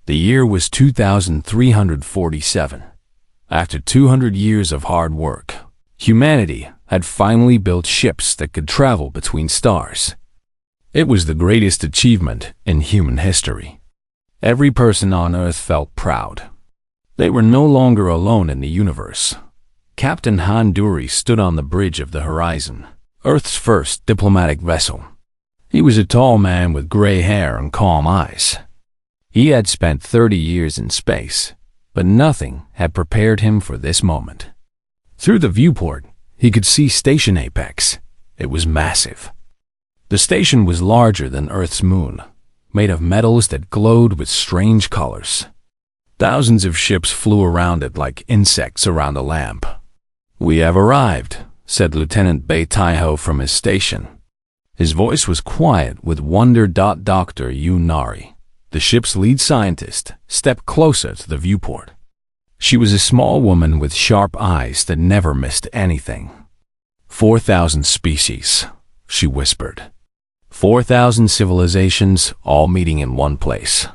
The year was 2347. After 200 years of hard work, humanity had finally built ships that could travel between stars. It was the greatest achievement in human history. Every person on Earth felt proud. They were no longer alone in the universe. Captain Handuri stood on the bridge of the Horizon, Earth's first diplomatic vessel. He was a tall man with gray hair and calm eyes. He had spent 30 years in space, but nothing had prepared him for this moment. Through the viewport, he could see Station Apex. It was massive. The station was larger than Earth's moon, made of metals that glowed with strange colors. Thousands of ships flew around it like insects around a lamp. "We have arrived," said Lieutenant Bei Taiho from his station. His voice was quiet with wonder. Dr. Yu Nari, the ship's lead scientist, stepped closer to the viewport. She was a small woman with sharp eyes that never missed anything. 4,000 species, she whispered. 4,000 civilizations, all meeting in one place.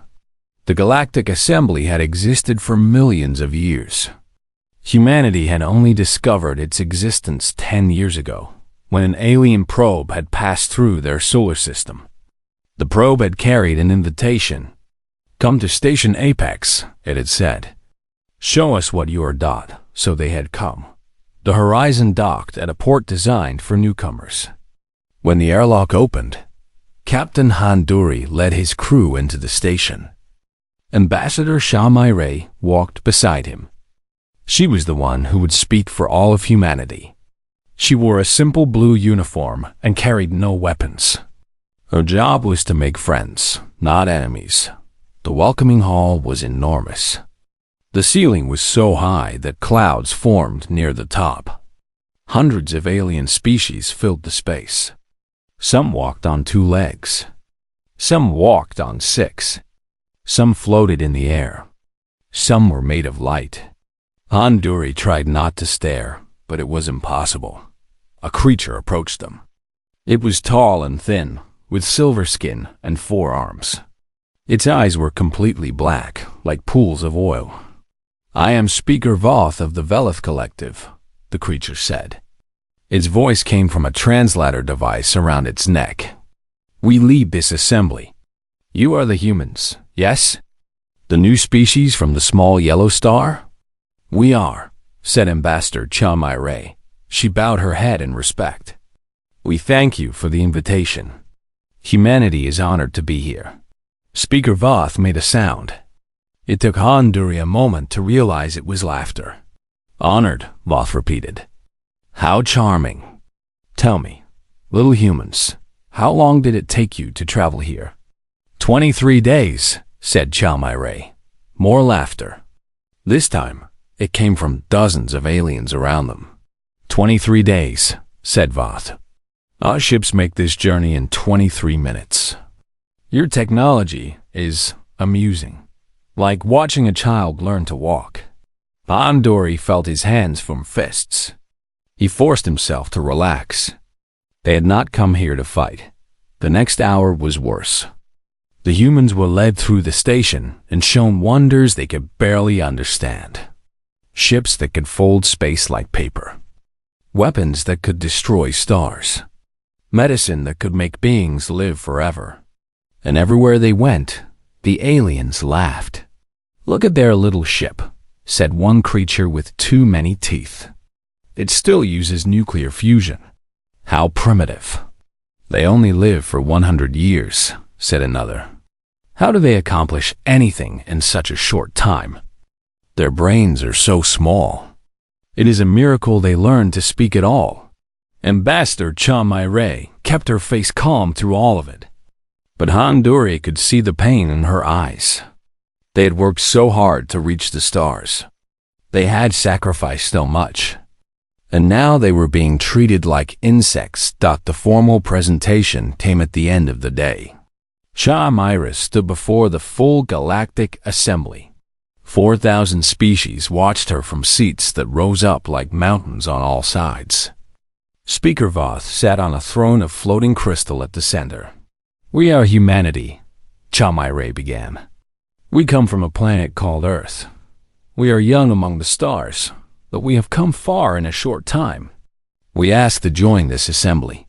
The Galactic Assembly had existed for millions of years. Humanity had only discovered its existence 10 years ago, when an alien probe had passed through their solar system. The probe had carried an invitation. "Come to Station Apex," it had said. "Show us what you are." So they had come. The Horizon docked at a port designed for newcomers. When the airlock opened, Captain Handuri led his crew into the station. Ambassador Shamai walked beside him. She was the one who would speak for all of humanity. She wore a simple blue uniform and carried no weapons. Her job was to make friends, not enemies. The welcoming hall was enormous. The ceiling was so high that clouds formed near the top. Hundreds of alien species filled the space. Some walked on 2 legs. Some walked on 6. Some floated in the air. Some were made of light. Handuri tried not to stare, but it was impossible. A creature approached them. It was tall and thin, with silver skin and 4 arms. Its eyes were completely black, like pools of oil. "I am Speaker Voth of the Velith Collective," the creature said. Its voice came from a translator device around its neck. "We lead this assembly. You are the humans, yes? The new species from the small yellow star?" "We are," said Ambassador Chamai. She bowed her head in respect. "We thank you for the invitation. Humanity is honored to be here." Speaker Voth made a sound. It took Handuri a moment to realize it was laughter. "Honored," Voth repeated. "How charming. Tell me, little humans, how long did it take you to travel here?" 23 days, said Chamai. More laughter. This time, it came from dozens of aliens around them. 23 days, said Voth. Our ships make this journey in 23 minutes. Your technology is amusing, like watching a child learn to walk. Handuri felt his hands form fists. He forced himself to relax. They had not come here to fight. The next hour was worse. The humans were led through the station and shown wonders they could barely understand. Ships that could fold space like paper. Weapons that could destroy stars. Medicine that could make beings live forever. And everywhere they went, the aliens laughed. Look at their little ship, said one creature with too many teeth. It still uses nuclear fusion. How primitive. They only live for 100 years, said another. How do they accomplish anything in such a short time? Their brains are so small. It is a miracle they learned to speak at all. Ambassador Chamai kept her face calm through all of it. But Handuri could see the pain in her eyes. They had worked so hard to reach the stars. They had sacrificed so much. And now they were being treated like insects. The formal presentation came at the end of the day. Chamai stood before the full Galactic Assembly. 4,000 species watched her from seats that rose up like mountains on all sides. Speaker Voth sat on a throne of floating crystal at the center. We are humanity, Chamai began. We come from a planet called Earth. We are young among the stars, but we have come far in a short time. We ask to join this assembly.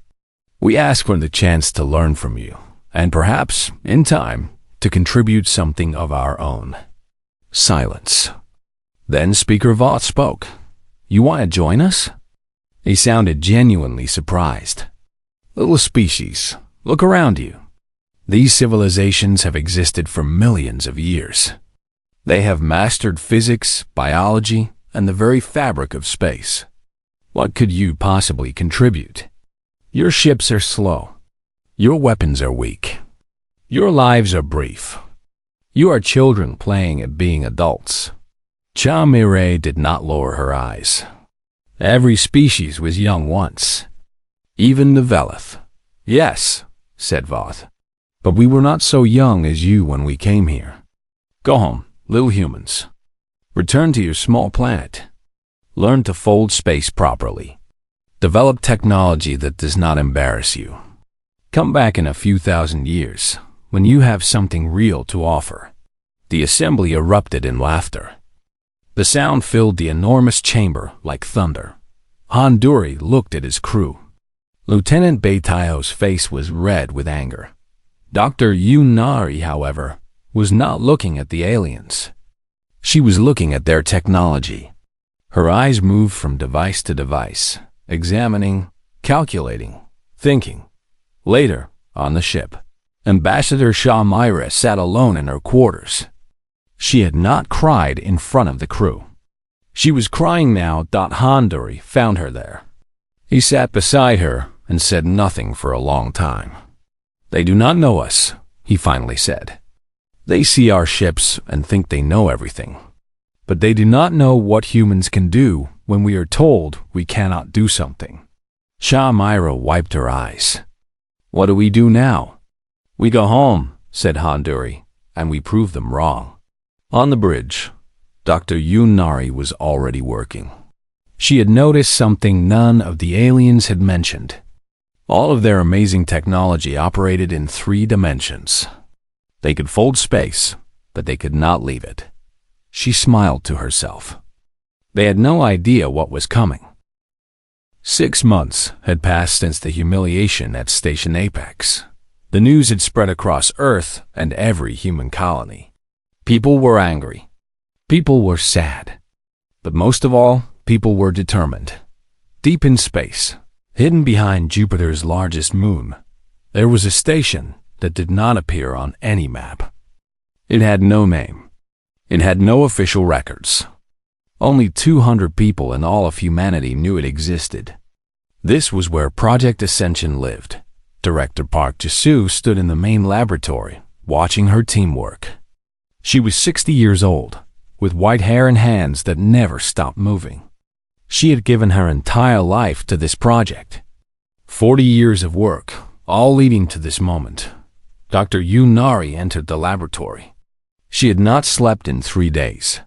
We ask for the chance to learn from you, and perhaps, in time, to contribute something of our own." Silence. Then Speaker Voth spoke. "You want to join us?" He sounded genuinely surprised. "Little species, look around you. These civilizations have existed for millions of years. They have mastered physics, biology, and the very fabric of space. What could you possibly contribute? Your ships are slow. Your weapons are weak. Your lives are brief. You are children playing at being adults." Cha Mireille did not lower her eyes. "Every species was young once. Even the Velith." "Yes," said Voth. "But we were not so young as you when we came here. Go home, little humans. Return to your small planet. Learn to fold space properly. Develop technology that does not embarrass you. Come back in a few thousand years, when you have something real to offer." The assembly erupted in laughter. The sound filled the enormous chamber like thunder. Handuri looked at his crew. Lieutenant Beitao's face was red with anger. Dr. Yunari, however, was not looking at the aliens. She was looking at their technology. Her eyes moved from device to device, examining, calculating, thinking. Later, on the ship, Ambassador Sha Myra sat alone in her quarters. She had not cried in front of the crew. She was crying now. Handuri found her there. He sat beside her and said nothing for a long time. "They do not know us," he finally said. "They see our ships and think they know everything. But they do not know what humans can do when we are told we cannot do something." Sha Myra wiped her eyes. "What do we do now?" "We go home," said Handuri, "and we prove them wrong." On the bridge, Dr. Yunari was already working. She had noticed something none of the aliens had mentioned. All of their amazing technology operated in 3 dimensions. They could fold space, but they could not leave it. She smiled to herself. They had no idea what was coming. 6 months had passed since the humiliation at Station Apex. The news had spread across Earth and every human colony. People were angry. People were sad. But most of all, people were determined. Deep in space, hidden behind Jupiter's largest moon, there was a station that did not appear on any map. It had no name. It had no official records. Only 200 people in all of humanity knew it existed. This was where Project Ascension lived. Director Park Ji-soo stood in the main laboratory, watching her team work. She was 60 years old, with white hair and hands that never stopped moving. She had given her entire life to this project. 40 years of work, all leading to this moment. Dr. Yunari entered the laboratory. She had not slept in 3 days.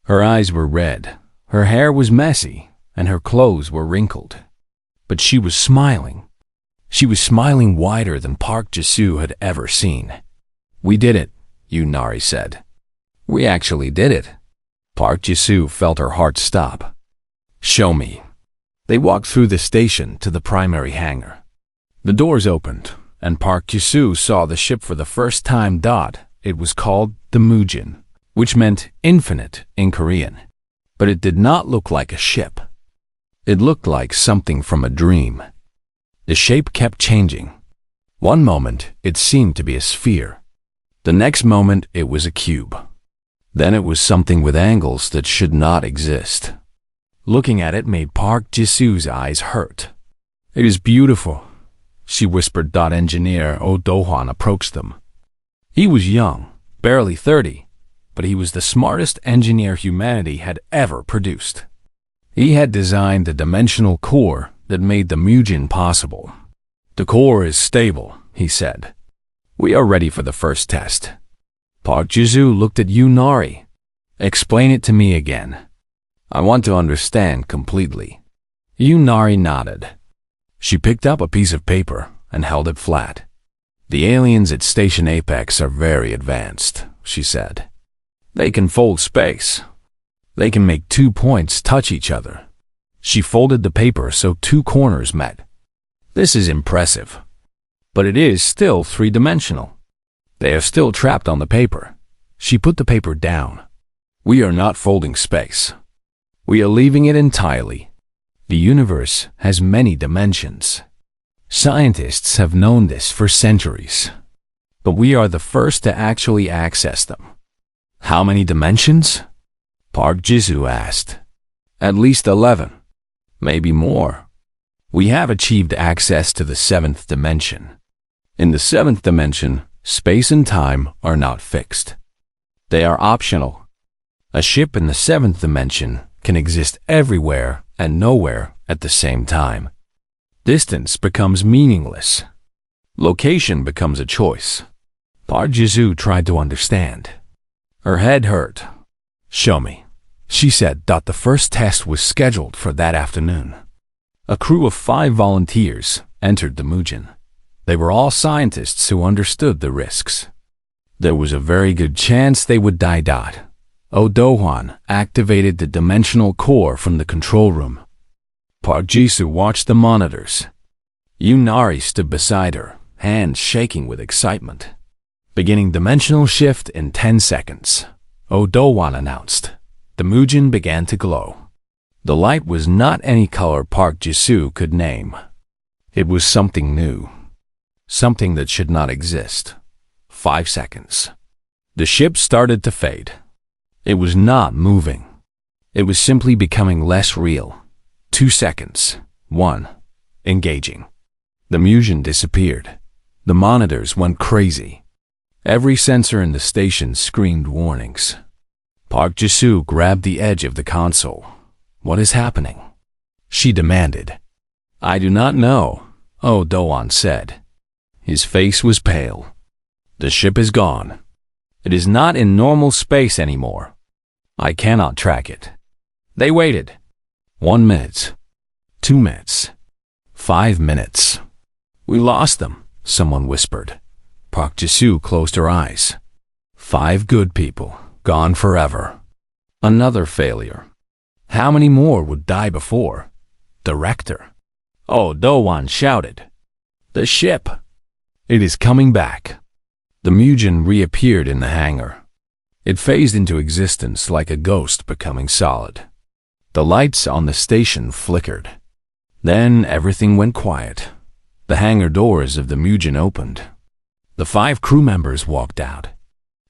Her eyes were red, her hair was messy, and her clothes were wrinkled. But she was smiling. She was smiling wider than Park Ji-soo had ever seen. "We did it," Yunari said. "We actually did it." Park Ji-soo felt her heart stop. "Show me." They walked through the station to the primary hangar. The doors opened, and Park Ji-soo saw the ship for the first time. It was called the Mujin, which meant infinite in Korean. But it did not look like a ship. It looked like something from a dream. The shape kept changing. One moment, it seemed to be a sphere. The next moment, it was a cube. Then it was something with angles that should not exist. Looking at it made Park Ji-soo's eyes hurt. "It is beautiful," she whispered. Engineer Oh Do-hwan approached them. He was young, barely 30, but he was the smartest engineer humanity had ever produced. He had designed the dimensional core that made the Mujin possible. "The core is stable," he said. "We are ready for the first test." Park Ji-soo looked at Yunari. "Explain it to me again. I want to understand completely." Yunari nodded. She picked up a piece of paper and held it flat. "The aliens at Station Apex are very advanced," she said. They can fold space. They can make 2 points touch each other. She folded the paper so 2 corners met. This is impressive. But it is still 3-dimensional. They are still trapped on the paper. She put the paper down. We are not folding space. We are leaving it entirely. The universe has many dimensions. Scientists have known this for centuries. But we are the first to actually access them. How many dimensions? Park Jisoo asked. At least 11. Maybe more. We have achieved access to the 7th dimension. In the 7th dimension, space and time are not fixed. They are optional. A ship in the 7th dimension can exist everywhere and nowhere at the same time. Distance becomes meaningless. Location becomes a choice. Park Jisoo tried to understand. Her head hurt. Show me, she said. The first test was scheduled for that afternoon. A crew of 5 volunteers entered the Mugen. They were all scientists who understood the risks. There was a very good chance they would die. Oh Do-hwan activated the dimensional core from the control room. Park Jisoo watched the monitors. Yunari stood beside her, hands shaking with excitement. Beginning dimensional shift in 10 seconds, Oh Do-hwan announced. The Mugen began to glow. The light was not any color Park Jisoo could name. It was something new. Something that should not exist. 5 seconds. The ship started to fade. It was not moving. It was simply becoming less real. 2 seconds. 1. Engaging. The Mugen disappeared. The monitors went crazy. Every sensor in the station screamed warnings. Park Jisoo grabbed the edge of the console. What is happening? She demanded. I do not know, Oh Do-hwan said. His face was pale. The ship is gone. It is not in normal space anymore. I cannot track it. They waited. 1 minute. 2 minutes. 5 minutes. We lost them, someone whispered. Park Jisoo closed her eyes. 5 good people, gone forever. Another failure. How many more would die before? Director. Oh Do-hwan shouted. The ship. It is coming back. The Mugen reappeared in the hangar. It phased into existence like a ghost becoming solid. The lights on the station flickered. Then everything went quiet. The hangar doors of the Mugen opened. The 5 crew members walked out.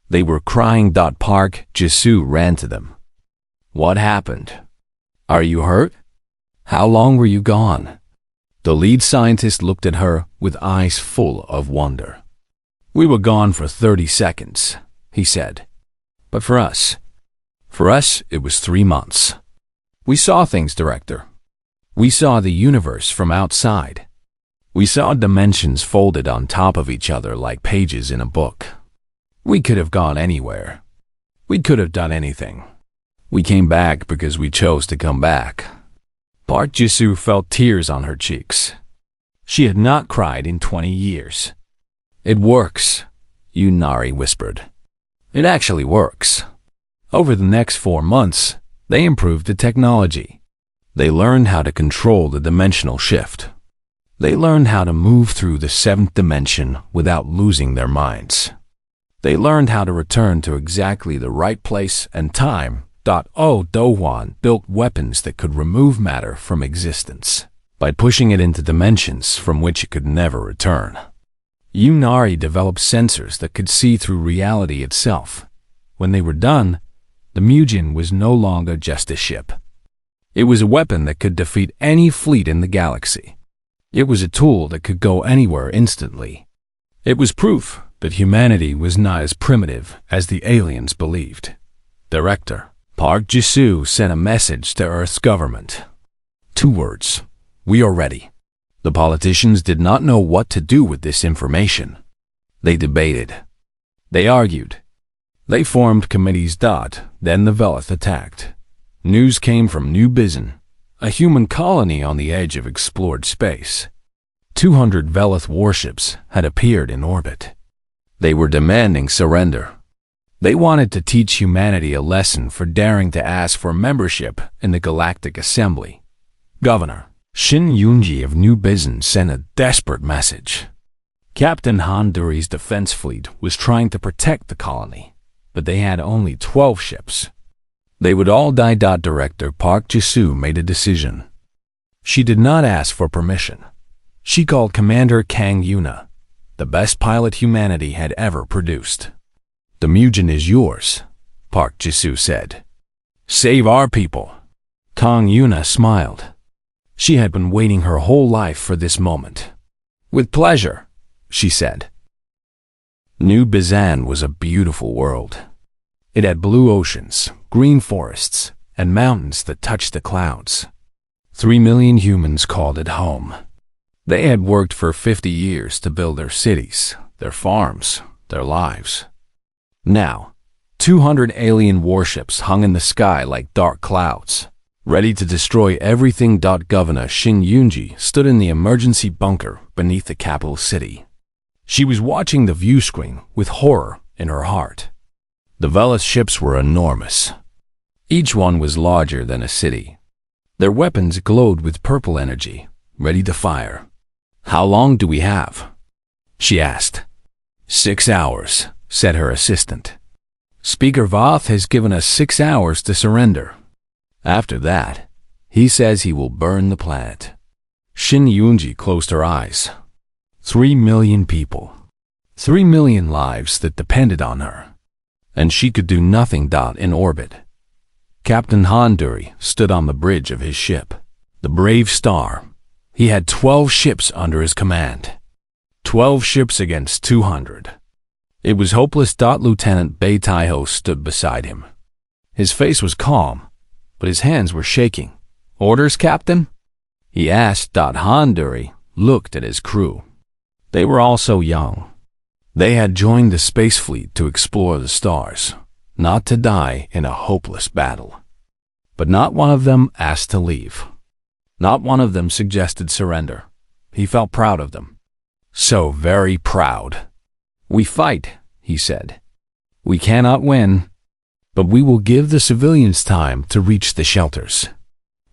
They were crying. Park Jisoo ran to them. What happened? Are you hurt? How long were you gone? The lead scientist looked at her with eyes full of wonder. We were gone for 30 seconds, he said. But for us, it was 3 months. We saw things, Director. We saw the universe from outside. We saw dimensions folded on top of each other like pages in a book. We could have gone anywhere. We could have done anything. We came back because we chose to come back. Park Jisoo felt tears on her cheeks. She had not cried in 20 years. It works, Yunari whispered. It actually works. Over the next 4 months, they improved the technology. They learned how to control the dimensional shift. They learned how to move through the 7th dimension without losing their minds. They learned how to return to exactly the right place and time. Oh Do-hwan built weapons that could remove matter from existence by pushing it into dimensions from which it could never return. Yunari developed sensors that could see through reality itself. When they were done, the Mugen was no longer just a ship. It was a weapon that could defeat any fleet in the galaxy. It was a tool that could go anywhere instantly. It was proof that humanity was not as primitive as the aliens believed. Director, Park Jisoo sent a message to Earth's government. 2 words. We are ready. The politicians did not know what to do with this information. They debated. They argued. They formed committees. Then the Velith attacked. News came from New Bizon, a human colony on the edge of explored space. 200 Velith warships had appeared in orbit. They were demanding surrender. They wanted to teach humanity a lesson for daring to ask for membership in the Galactic Assembly. Governor Shin Yunji of New Bizen sent a desperate message. Captain Handuri's defense fleet was trying to protect the colony, but they had only 12 ships. They would all die. Director Park Jisoo made a decision. She did not ask for permission. She called Commander Kang Yuna, the best pilot humanity had ever produced. "The Mugen is yours," Park Jisoo said. "Save our people." Kang Yuna smiled. She had been waiting her whole life for this moment. "With pleasure," she said. New Bizan was a beautiful world. It had blue oceans, green forests, and mountains that touched the clouds. 3 million humans called it home. They had worked for 50 years to build their cities, their farms, their lives. Now, 200 alien warships hung in the sky like dark clouds, ready to destroy everything. Governor Shin Yunji stood in the emergency bunker beneath the capital city. She was watching the view screen with horror in her heart. The Veloth ships were enormous. Each one was larger than a city. Their weapons glowed with purple energy, ready to fire. "How long do we have?" she asked. 6 hours, said her assistant. "Speaker Voth has given us 6 hours to surrender. After that, he says he will burn the planet." Shin Yunji closed her eyes. 3 million people. 3 million lives that depended on her. And she could do nothing. In orbit, Captain Handuri stood on the bridge of his ship, the Brave Star. He had 12 ships under his command. 12 ships against 200. It was hopeless. Lieutenant Bei Taiho stood beside him. His face was calm, but his hands were shaking. "Orders, Captain?" he asked. Handuri looked at his crew. They were all so young. They had joined the space fleet to explore the stars, not to die in a hopeless battle. But not one of them asked to leave. Not one of them suggested surrender. He felt proud of them. So very proud. "We fight," he said. "We cannot win, but we will give the civilians time to reach the shelters.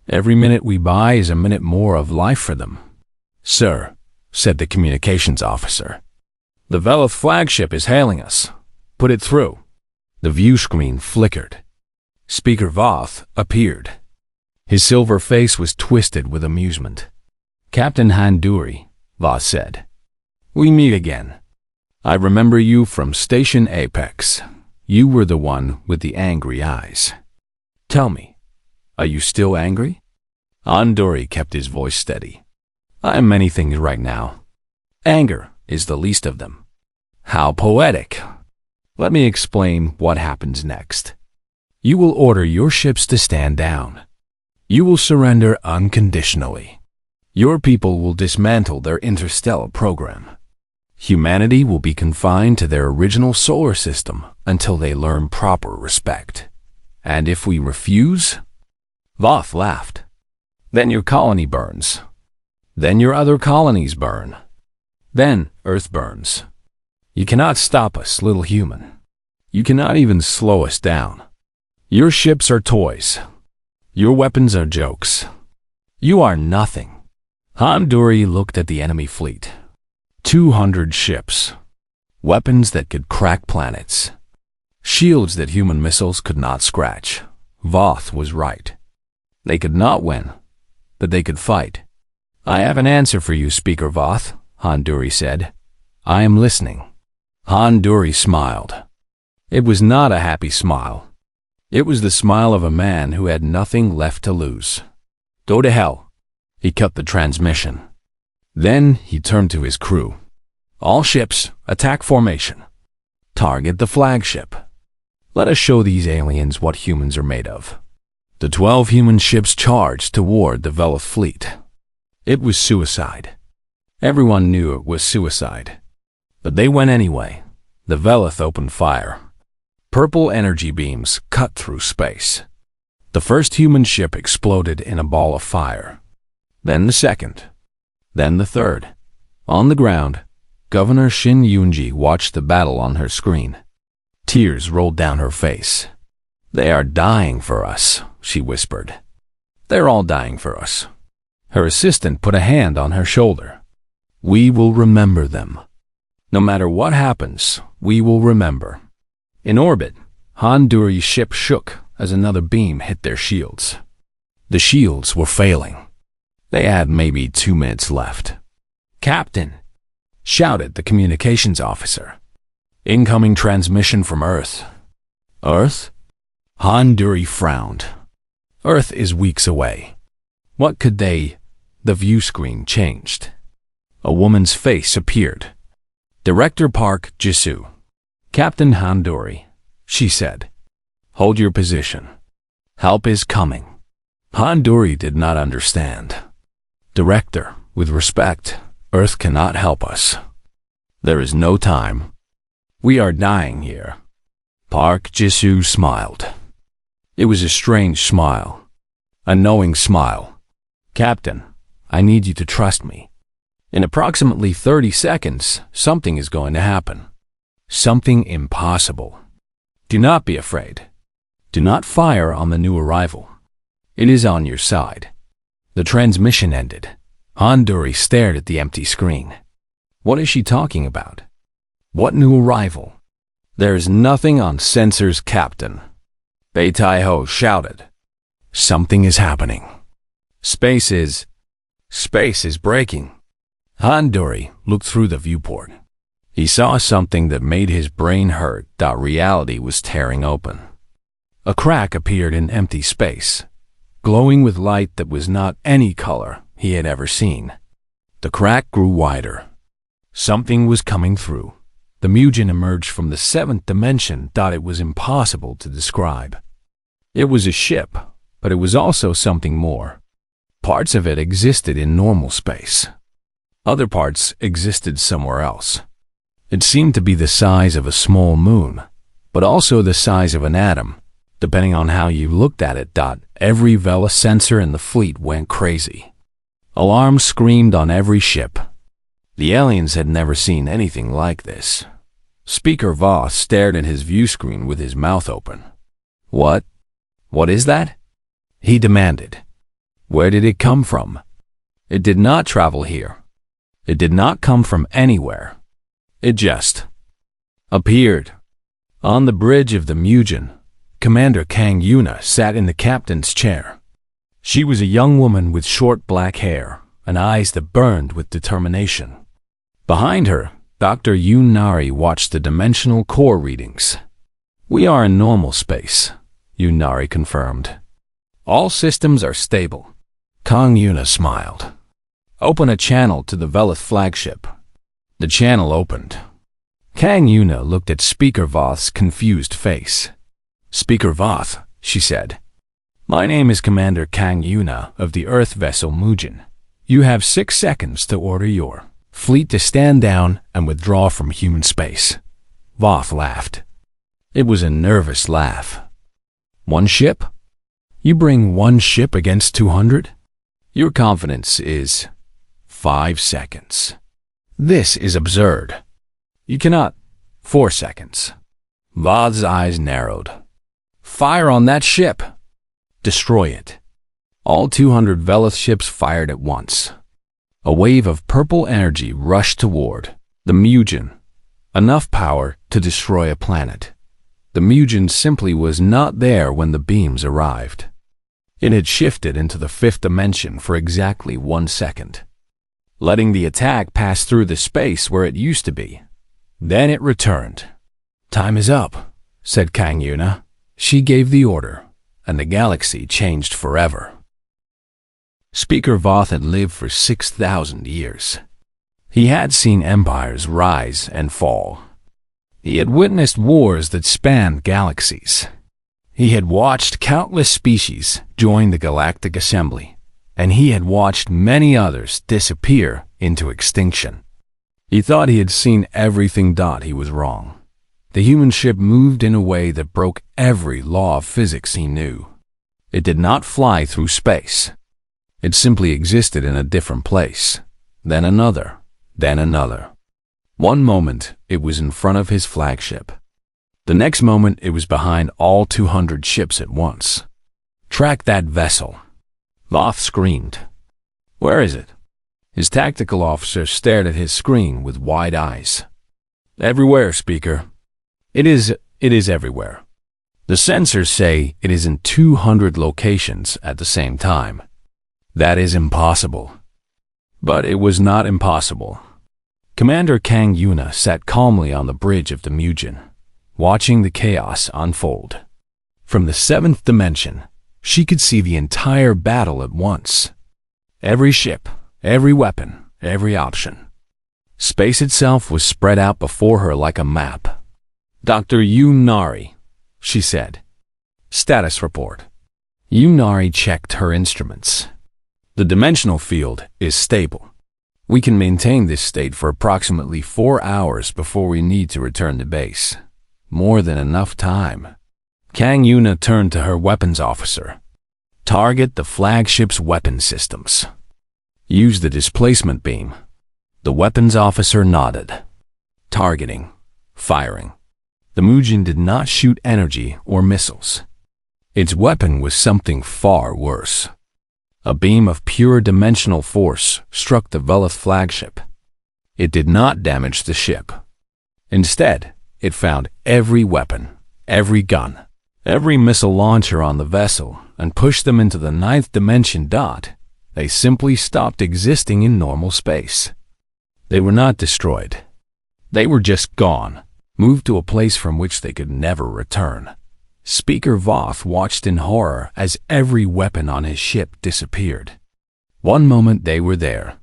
Every minute we buy is a minute more of life for them." "Sir," said the communications officer, "the Veloth flagship is hailing us. Put it through." The view screen flickered. Speaker Voth appeared. His silver face was twisted with amusement. "Captain Handuri," Voth said, "we meet again. I remember you from Station Apex. You were the one with the angry eyes. Tell me, are you still angry?" Handuri kept his voice steady. "I am many things right now. Anger is the least of them." "How poetic. Let me explain what happens next. You will order your ships to stand down. You will surrender unconditionally. Your people will dismantle their interstellar program. Humanity will be confined to their original solar system until they learn proper respect. And if we refuse?" Voth laughed. "Then your colony burns. Then your other colonies burn. Then Earth burns. You cannot stop us, little human. You cannot even slow us down. Your ships are toys. Your weapons are jokes. You are nothing." Handuri looked at the enemy fleet. 200 ships. Weapons that could crack planets. Shields that human missiles could not scratch. Voth was right. They could not win, but they could fight. "I have an answer for you, Speaker Voth," Handuri said. "I am listening." Handuri smiled. It was not a happy smile. It was the smile of a man who had nothing left to lose. "Go to hell." He cut the transmission. Then he turned to his crew. "All ships, attack formation. Target the flagship. Let us show these aliens what humans are made of." The 12 human ships charged toward the Veloth fleet. It was suicide. Everyone knew it was suicide. But they went anyway. The Veloth opened fire. Purple energy beams cut through space. The first human ship exploded in a ball of fire. Then the second. Then the third. On the ground, Governor Shin Yunji watched the battle on her screen. Tears rolled down her face. "They are dying for us," she whispered. "They're all dying for us." Her assistant put a hand on her shoulder. "We will remember them. No matter what happens, we will remember." In orbit, Handuri's ship shook as another beam hit their shields. The shields were failing. They had maybe 2 minutes left. "Captain!" shouted the communications officer. "Incoming transmission from Earth." "Earth?" Handuri frowned. "Earth is weeks away." What could they? The view screen changed. A woman's face appeared. "Director Park Jisoo." "Captain Handuri," she said. "Hold your position. Help is coming." Handuri did not understand. "Director, with respect, Earth cannot help us. There is no time. We are dying here." Park Jisoo smiled. It was a strange smile. A knowing smile. "Captain, I need you to trust me. In approximately 30 seconds, something is going to happen. Something impossible. Do not be afraid. Do not fire on the new arrival. It is on your side." The transmission ended. Handuri stared at the empty screen. What is she talking about? What new arrival? "There is nothing on sensors, Captain," Bei Taiho shouted. "Something is happening. Space is breaking." Handuri looked through the viewport. He saw something that made his brain hurt. Reality was tearing open. A crack appeared in empty space, glowing with light that was not any color he had ever seen. The crack grew wider. Something was coming through. The Mugen emerged from the 7th dimension. It was impossible to describe. It was a ship, but it was also something more. Parts of it existed in normal space. Other parts existed somewhere else. It seemed to be the size of a small moon, but also the size of an atom, depending on how you looked at it. Every Vela sensor in the fleet went crazy. Alarms screamed on every ship. The aliens had never seen anything like this. Speaker Voss stared at his view screen with his mouth open. "What? What is that?" he demanded. "Where did it come from? It did not travel here. It did not come from anywhere. It just appeared." On the bridge of the Mugen, Commander Kang Yuna sat in the captain's chair. She was a young woman with short black hair and eyes that burned with determination. Behind her, Dr. Yoon Nari watched the dimensional core readings. "We are in normal space," Yoon Nari confirmed. "All systems are stable." Kang Yuna smiled. "Open a channel to the Velith flagship." The channel opened. Kang Yuna looked at Speaker Voth's confused face. "Speaker Voth," she said. "My name is Commander Kang Yuna of the Earth vessel Mugen. You have 6 seconds to order your fleet to stand down and withdraw from human space." Voth laughed. It was a nervous laugh. "One ship? You bring 1 ship against 200? Your confidence is 5 seconds. This is absurd. You cannot. 4 seconds. Voth's eyes narrowed. "Fire on that ship. Destroy it." All 200 Velith ships fired at once. A wave of purple energy rushed toward the Mugen, enough power to destroy a planet. The Mugen simply was not there when the beams arrived. It had shifted into the 5th dimension for exactly 1 second, letting the attack pass through the space where it used to be. Then it returned. "Time is up," said Kang Yuna. She gave the order, and the galaxy changed forever. Speaker Voth had lived for 6,000 years. He had seen empires rise and fall. He had witnessed wars that spanned galaxies. He had watched countless species join the Galactic Assembly, and he had watched many others disappear into extinction. He thought he had seen everything. He was wrong. The human ship moved in a way that broke every law of physics he knew. It did not fly through space. It simply existed in a different place, then another, then another. One moment, it was in front of his flagship. The next moment, it was behind all 200 ships at once. "Track that vessel," Voth screamed. "Where is it?" His tactical officer stared at his screen with wide eyes. "Everywhere, Speaker. It is everywhere. The sensors say it is in 200 locations at the same time. That is impossible." But it was not impossible. Commander Kang Yuna sat calmly on the bridge of the Mugen, watching the chaos unfold. From the 7th dimension, she could see the entire battle at once. Every ship, every weapon, every option. Space itself was spread out before her like a map. "Dr. Yunari," she said. "Status report." Yunari checked her instruments. "The dimensional field is stable. We can maintain this state for approximately 4 hours before we need to return to base. More than enough time." Kang Yuna turned to her weapons officer. "Target the flagship's weapon systems. Use the displacement beam." The weapons officer nodded. Targeting. Firing. The Mugen did not shoot energy or missiles. Its weapon was something far worse. A beam of pure dimensional force struck the Velith flagship. It did not damage the ship. Instead, it found every weapon, every gun, every missile launcher on the vessel and pushed them into the 9th dimension. They simply stopped existing in normal space. They were not destroyed. They were just gone, moved to a place from which they could never return. Speaker Voth watched in horror as every weapon on his ship disappeared. One moment they were there.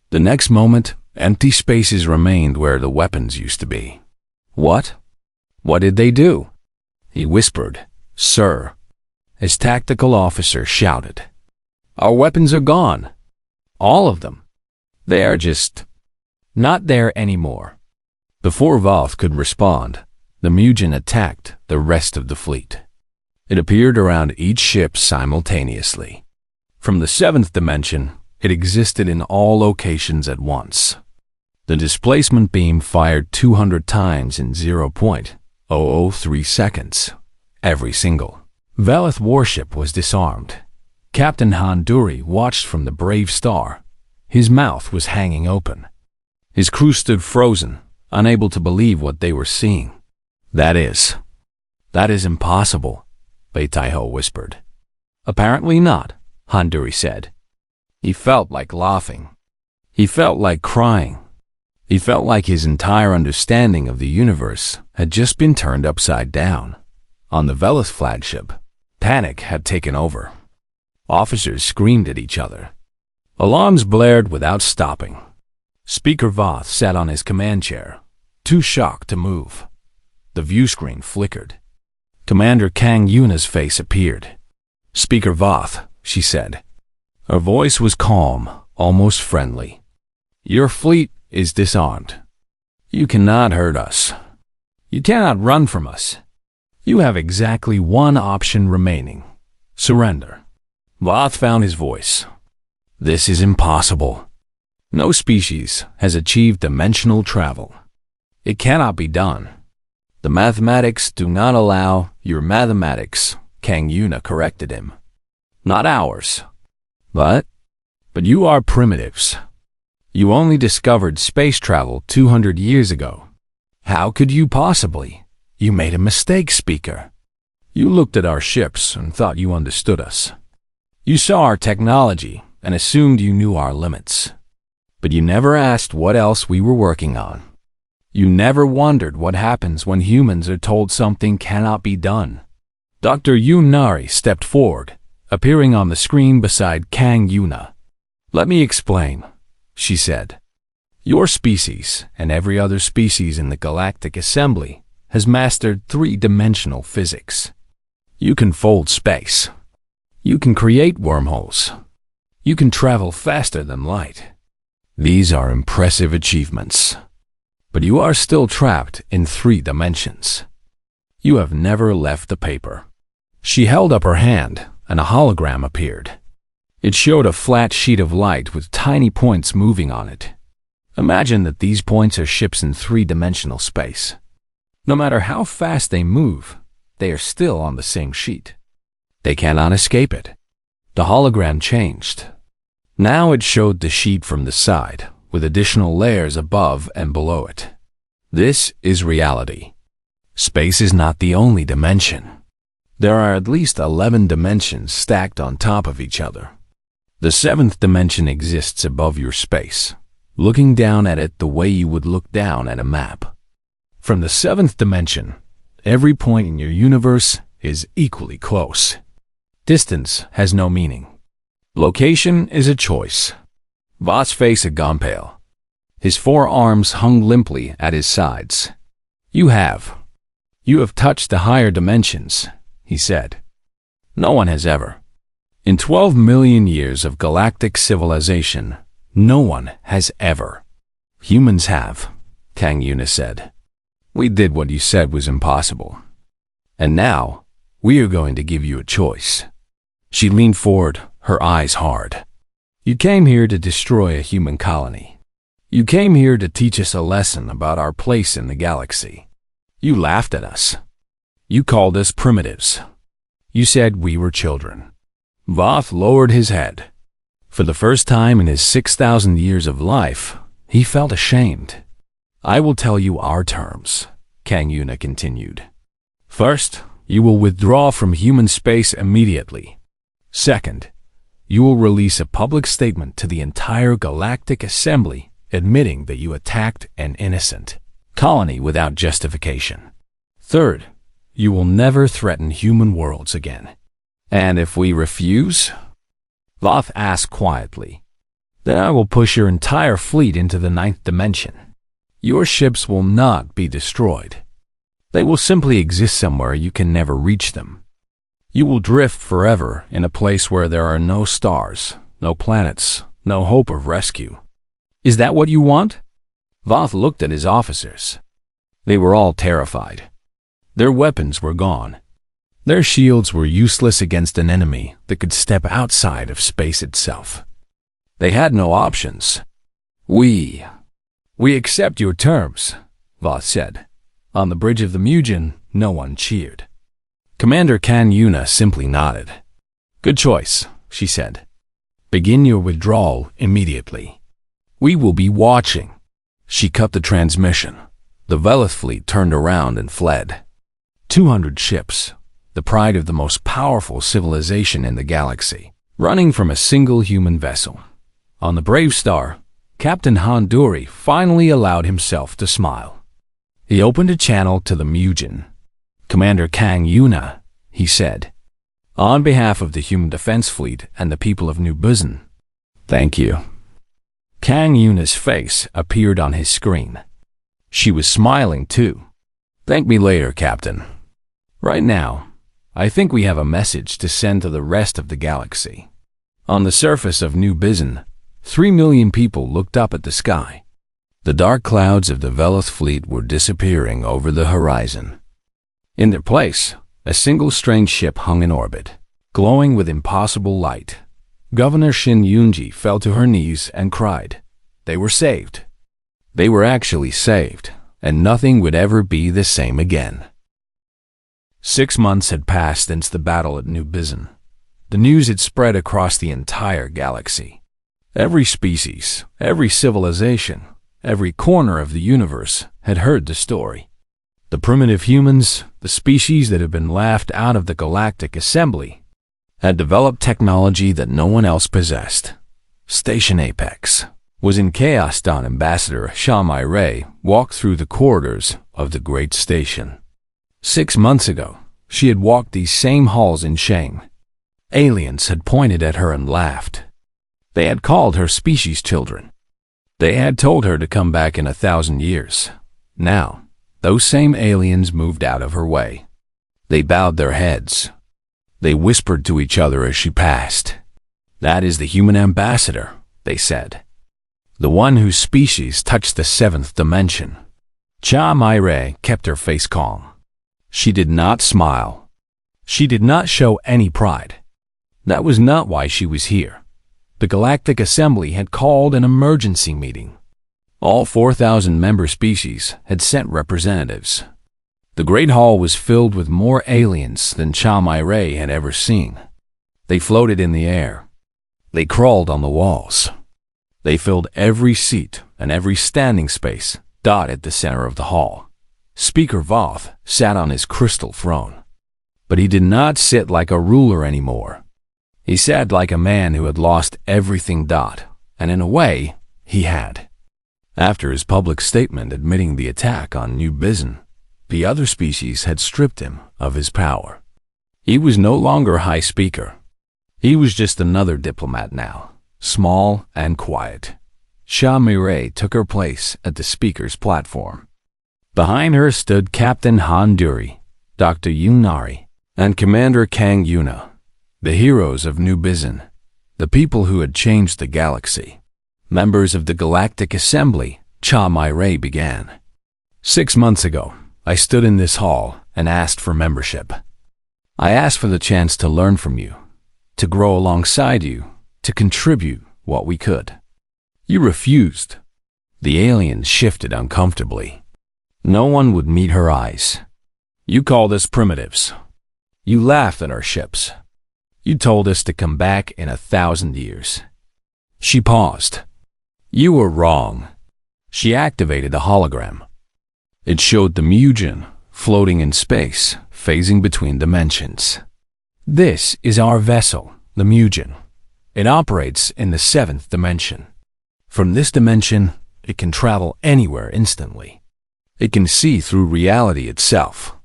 The next moment, empty spaces remained where the weapons used to be. "What? What did they do?" He whispered. "Sir." His tactical officer shouted. "Our weapons are gone. All of them. They are just not there anymore." Before Voth could respond, the Mugen attacked the rest of the fleet. It appeared around each ship simultaneously. From the 7th dimension, it existed in all locations at once. The displacement beam fired 200 times in 0.003 seconds. Every single Velith warship was disarmed. Captain Handuri watched from the Brave Star. His mouth was hanging open. His crew stood frozen, unable to believe what they were seeing. That is impossible," Beitaiho whispered. "Apparently not," Handuri said. He felt like laughing. He felt like crying. He felt like his entire understanding of the universe had just been turned upside down. On the Velith flagship, panic had taken over. Officers screamed at each other. Alarms blared without stopping. Speaker Voth sat on his command chair, too shocked to move. The view screen flickered. Commander Kang Yuna's face appeared. "Speaker Voth," she said. Her voice was calm, almost friendly. "Your fleet is disarmed. You cannot hurt us. You cannot run from us. You have exactly one option remaining. Surrender." Voth found his voice. "This is impossible. No species has achieved dimensional travel. It cannot be done. The mathematics do not allow your mathematics," Kang Yuna corrected him. "Not ours. But you are primitives. You only discovered space travel 200 years ago. How could you possibly? You made a mistake, Speaker. You looked at our ships and thought you understood us. You saw our technology and assumed you knew our limits. But you never asked what else we were working on. You never wondered what happens when humans are told something cannot be done." Dr. Yunari stepped forward, appearing on the screen beside Kang Yuna. "Let me explain," she said. "Your species and every other species in the Galactic Assembly has mastered 3-dimensional physics. You can fold space. You can create wormholes. You can travel faster than light. These are impressive achievements. But you are still trapped in 3 dimensions. You have never left the paper." She held up her hand, and a hologram appeared. It showed a flat sheet of light with tiny points moving on it. Imagine that these points are ships in 3-dimensional space. No matter how fast they move, they are still on the same sheet. They cannot escape it. The hologram changed. Now it showed the sheet from the side, with additional layers above and below it. This is reality. Space is not the only dimension. There are at least 11 dimensions stacked on top of each other. The 7th dimension exists above your space, looking down at it the way you would look down at a map. From the 7th dimension, every point in your universe is equally close. Distance has no meaning. Location is a choice. Voss face had gone pale. His forearms hung limply at his sides. You have touched the higher dimensions, he said. No one has ever. In 12 million years of galactic civilization, no one has ever. Humans have, Kang Yuna said. We did what you said was impossible. And now, we are going to give you a choice. She leaned forward, her eyes hard. You came here to destroy a human colony. You came here to teach us a lesson about our place in the galaxy. You laughed at us. You called us primitives. You said we were children. Voth lowered his head. For the first time in his 6,000 years of life, he felt ashamed. I will tell you our terms, Kang Yuna continued. First, you will withdraw from human space immediately. Second, you will release a public statement to the entire Galactic Assembly admitting that you attacked an innocent colony without justification. Third, you will never threaten human worlds again. And if we refuse? Voth asked quietly. Then I will push your entire fleet into the 9th dimension. Your ships will not be destroyed. They will simply exist somewhere you can never reach them. You will drift forever in a place where there are no stars, no planets, no hope of rescue. Is that what you want? Voth looked at his officers. They were all terrified. Their weapons were gone. Their shields were useless against an enemy that could step outside of space itself. They had no options. We accept your terms, Voth said. On the bridge of the Mugen, no one cheered. Commander Kang Yuna simply nodded. Good choice, she said. Begin your withdrawal immediately. We will be watching. She cut the transmission. The Velith fleet turned around and fled. 200 ships, the pride of the most powerful civilization in the galaxy, running from a single human vessel. On the Brave Star, Captain Handuri finally allowed himself to smile. He opened a channel to the Mugen. Commander Kang Yuna, he said, on behalf of the Human Defense Fleet and the people of New Busan, thank you. Kang Yuna's face appeared on his screen. She was smiling too. Thank me later, Captain. Right now, I think we have a message to send to the rest of the galaxy. On the surface of New Busan, 3 million people looked up at the sky. The dark clouds of the Velith fleet were disappearing over the horizon. In their place, a single strange ship hung in orbit, glowing with impossible light. Governor Shin Yunji fell to her knees and cried. They were saved. They were actually saved, and nothing would ever be the same again. 6 months had passed since the battle at New Busan. The news had spread across the entire galaxy. Every species, every civilization, every corner of the universe had heard the story. The primitive humans, the species that had been laughed out of the Galactic Assembly, had developed technology that no one else possessed. Station Apex was in chaos. Ambassador Shamai Ray walked through the corridors of the great station. 6 months ago, she had walked these same halls in shame. Aliens had pointed at her and laughed. They had called her species children. They had told her to come back in 1,000 years. Now, those same aliens moved out of her way. They bowed their heads. They whispered to each other as she passed. That is the human ambassador, they said. The one whose species touched the 7th dimension. Cha Mai-Rei kept her face calm. She did not smile. She did not show any pride. That was not why she was here. The Galactic Assembly had called an emergency meeting. All 4,000 member species had sent representatives. The Great Hall was filled with more aliens than Ray had ever seen. They floated in the air. They crawled on the walls. They filled every seat and every standing space dotted the center of the hall. Speaker Voth sat on his crystal throne. But he did not sit like a ruler anymore. He sat like a man who had lost everything. And in a way, he had. After his public statement admitting the attack on New Bizen, the other species had stripped him of his power. He was no longer High Speaker. He was just another diplomat now, small and quiet. Ray took her place at the speaker's platform. Behind her stood Captain Han Duri, Dr. Yunari, and Commander Kang Yuna, the heroes of New Bizen, the people who had changed the galaxy. Members of the Galactic Assembly, Ray began. 6 months ago, I stood in this hall and asked for membership. I asked for the chance to learn from you, to grow alongside you, to contribute what we could. You refused. The aliens shifted uncomfortably. No one would meet her eyes. You called us primitives. You laughed at our ships. You told us to come back in 1,000 years. She paused. You were wrong. She activated a hologram. It showed the Mugen floating in space, phasing between dimensions. This is our vessel, the Mugen. It operates in the 7th dimension. From this dimension, it can travel anywhere instantly. It can see through reality itself.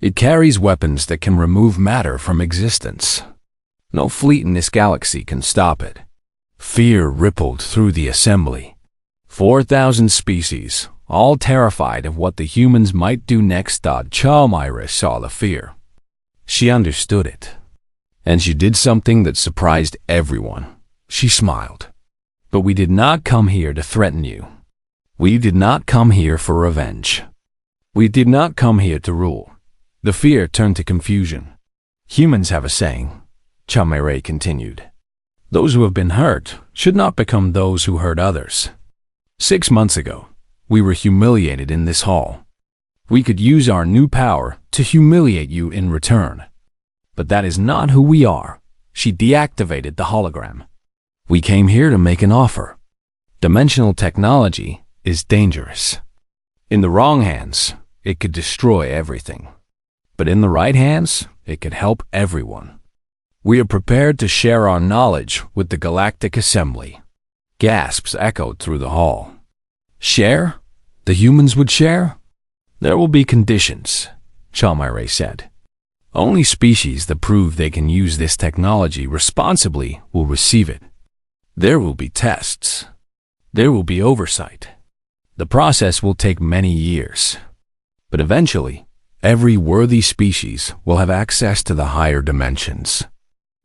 It carries weapons that can remove matter from existence. No fleet in this galaxy can stop it. Fear rippled through the assembly. 4,000 species, all terrified of what the humans might do next. Chalmyra saw the fear. She understood it. And she did something that surprised everyone. She smiled. But we did not come here to threaten you. We did not come here for revenge. We did not come here to rule. The fear turned to confusion. Humans have a saying, Chalmyra continued. Those who have been hurt should not become those who hurt others. 6 months ago, we were humiliated in this hall. We could use our new power to humiliate you in return. But that is not who we are. She deactivated the hologram. We came here to make an offer. Dimensional technology is dangerous. In the wrong hands, it could destroy everything. But in the right hands, it could help everyone. We are prepared to share our knowledge with the Galactic Assembly. Gasps echoed through the hall. Share? The humans would share? There will be conditions, Chalmyra said. Only species that prove they can use this technology responsibly will receive it. There will be tests. There will be oversight. The process will take many years. But eventually, every worthy species will have access to the higher dimensions.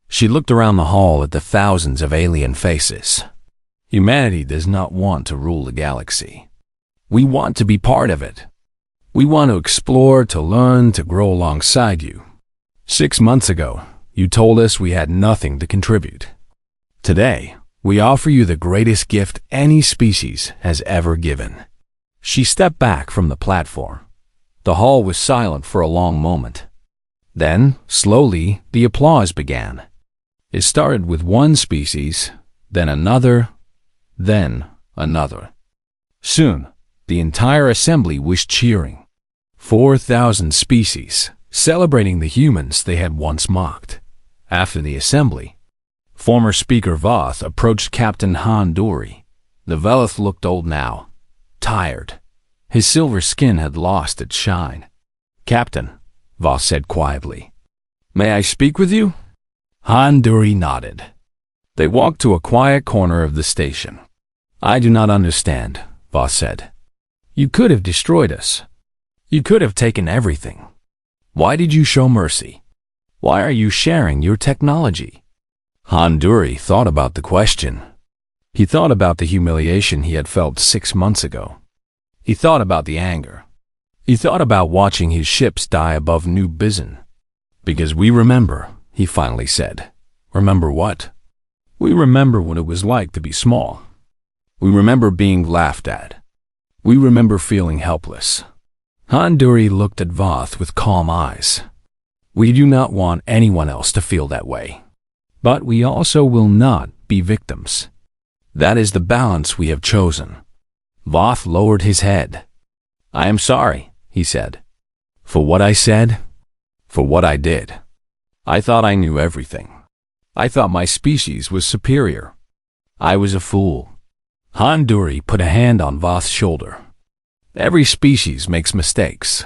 She looked around the hall at the thousands of alien faces. Humanity does not want to rule the galaxy. We want to be part of it. We want to explore, to learn, to grow alongside you. 6 months ago, you told us we had nothing to contribute. Today, we offer you the greatest gift any species has ever given. She stepped back from the platform. The hall was silent for a long moment. Then, slowly, the applause began. It started with one species, then another, then another. Soon, the entire assembly was cheering. 4,000 species, celebrating the humans they had once mocked. After the assembly, former Speaker Voth approached Captain Han Duri. The Velith looked old now, tired. His silver skin had lost its shine. Captain, Voth said quietly, may I speak with you? Han Duri nodded. They walked to a quiet corner of the station. I do not understand, Voth said. You could have destroyed us. You could have taken everything. Why did you show mercy? Why are you sharing your technology? Han Duri thought about the question. He thought about the humiliation he had felt 6 months ago. He thought about the anger. He thought about watching his ships die above New Bizen. Because we remember, he finally said. Remember what? We remember what it was like to be small. We remember being laughed at. We remember feeling helpless. Handuri looked at Voth with calm eyes. We do not want anyone else to feel that way. But we also will not be victims. That is the balance we have chosen. Voth lowered his head. I am sorry, he said. For what I said, for what I did. I thought I knew everything. I thought my species was superior. I was a fool. Handuri put a hand on Voth's shoulder. Every species makes mistakes.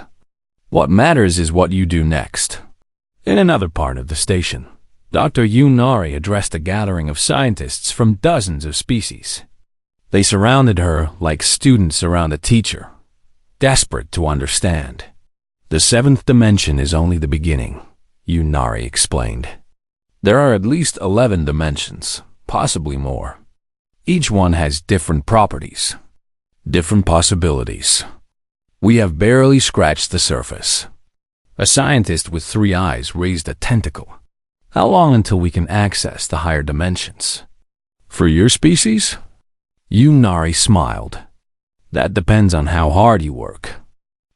What matters is what you do next. In another part of the station, Dr. Yunari addressed a gathering of scientists from dozens of species. They surrounded her like students around a teacher, desperate to understand. The seventh dimension is only the beginning, Yunari explained. There are at least 11 dimensions, possibly more. Each one has different properties, different possibilities. We have barely scratched the surface. A scientist with 3 eyes raised a tentacle. How long until we can access the higher dimensions? For your species? Yunari smiled. That depends on how hard you work.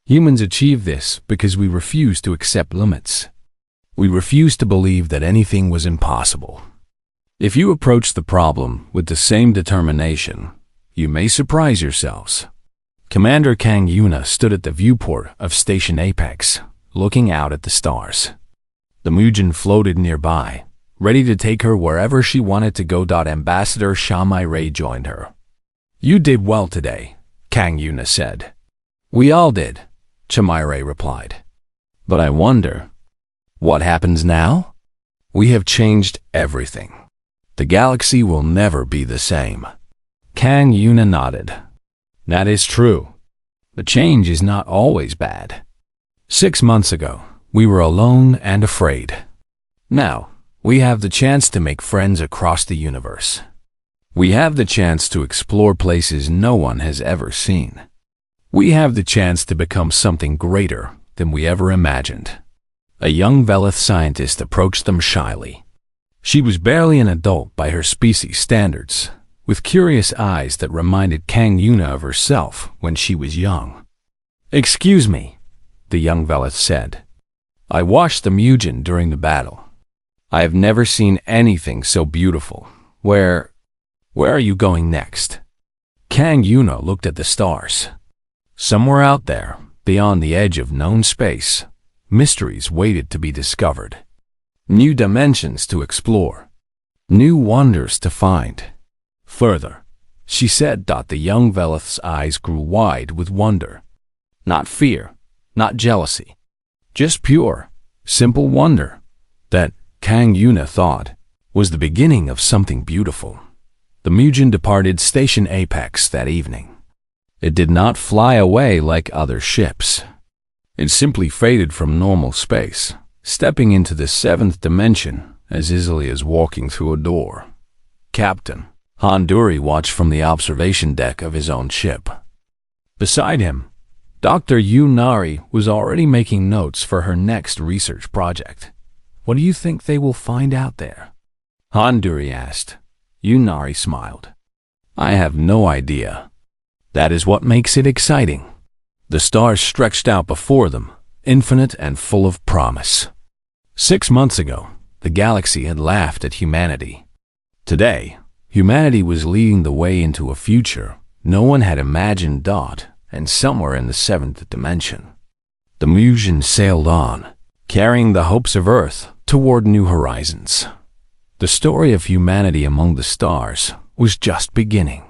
Humans achieve this because we refuse to accept limits. We refuse to believe that anything was impossible. If you approach the problem with the same determination, you may surprise yourselves. Commander Kang Yuna stood at the viewport of Station Apex, looking out at the stars. The Mugen floated nearby, ready to take her wherever she wanted to go. Ambassador Shamai Ray joined her. You did well today, Kang Yuna said. We all did, Shamai Ray replied. But I wonder, what happens now? We have changed everything. The galaxy will never be the same. Kang Yuna nodded. That is true. The change is not always bad. 6 months ago, we were alone and afraid. Now, we have the chance to make friends across the universe. We have the chance to explore places no one has ever seen. We have the chance to become something greater than we ever imagined. A young Velith scientist approached them shyly. She was barely an adult by her species standards, with curious eyes that reminded Kang Yuna of herself when she was young. Excuse me, the young Velith said. I watched the Mugen during the battle. I have never seen anything so beautiful. Where are you going next? Kang Yuna looked at the stars. Somewhere out there, beyond the edge of known space, mysteries waited to be discovered. New dimensions to explore. New wonders to find. Further, she said. The young Velith's eyes grew wide with wonder. Not fear, not jealousy. Just pure, simple wonder that, Kang Yuna thought, was the beginning of something beautiful. The Mugen departed Station Apex that evening. It did not fly away like other ships. It simply faded from normal space, stepping into the 7th dimension as easily as walking through a door. Captain Handuri watched from the observation deck of his own ship. Beside him, Dr. Yunari was already making notes for her next research project. What do you think they will find out there? Handuri asked. Yunari smiled. I have no idea. That is what makes it exciting. The stars stretched out before them, infinite and full of promise. 6 months ago, the galaxy had laughed at humanity. Today, humanity was leading the way into a future no one had imagined. And somewhere in the 7th dimension, the Mugen sailed on, carrying the hopes of Earth toward new horizons. The story of humanity among the stars was just beginning.